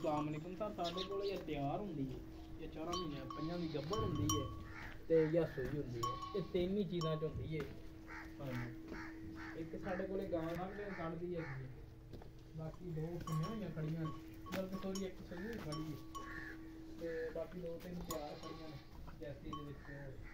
अस्सलाम वालेकुम ਤਾਂ ਸਾਡੇ ਕੋਲ ਇਹ ਤਿਆਰ ਹੁੰਦੀ ਹੈ ਇਹ 4 ਮਹੀਨੇ 5 ਦੀ ਗੱਭਣ ਹੁੰਦੀ ਹੈ ਤੇ ਜਾਂ ਸੂਈ ਹੁੰਦੀ ਹੈ ਇਹ ਤਿੰਨ ਹੀ ਚੀਜ਼ਾਂ ਚ ਹੁੰਦੀ ਹੈ ਹਾਂਜੀ ਇੱਕ ਸਾਡੇ ਕੋਲੇ ਗਾਂ ਨਾਲ ਵੀ ਕੱਢਦੀ ਹੈ ਬਾਕੀ ਦੋ ਸੁਣੀਆਂ ਹੋਈਆਂ ਖੜੀਆਂ ਬਲਕਿ ਸੋਰੀ ਇੱਕ ਸੂਈ ਹੋਈ ਖੜੀ ਹੈ ਤੇ ਬਾਕੀ ਦੋ ਤਿੰਨ ਤਿਆਰ ਖੜੀਆਂ ਨੇ ਜੈਸੀ ਦੇ ਵਿੱਚ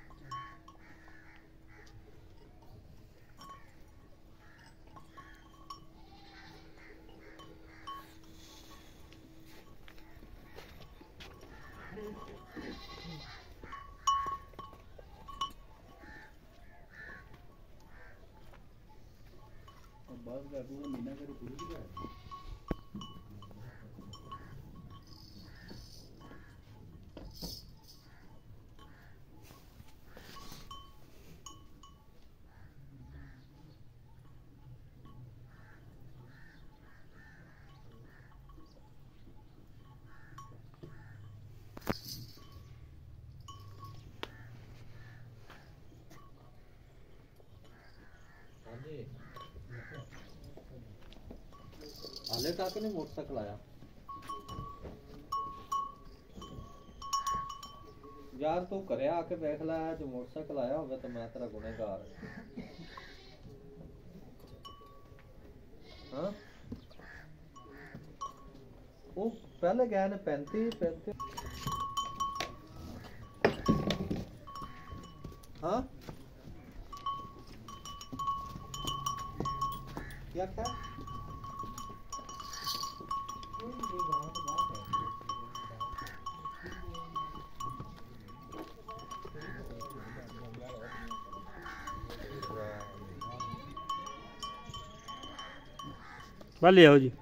बस कर महीना कर पूरी की हाले तक नहीं मोटरसाइकिल आया यार तू करे आके देख ला जो मोटरसाइकिल आया होगा तो मैं तेरा गुनहगार हाँ वो पहले गए ने 35 हाँ क्या क्या ले आओ जी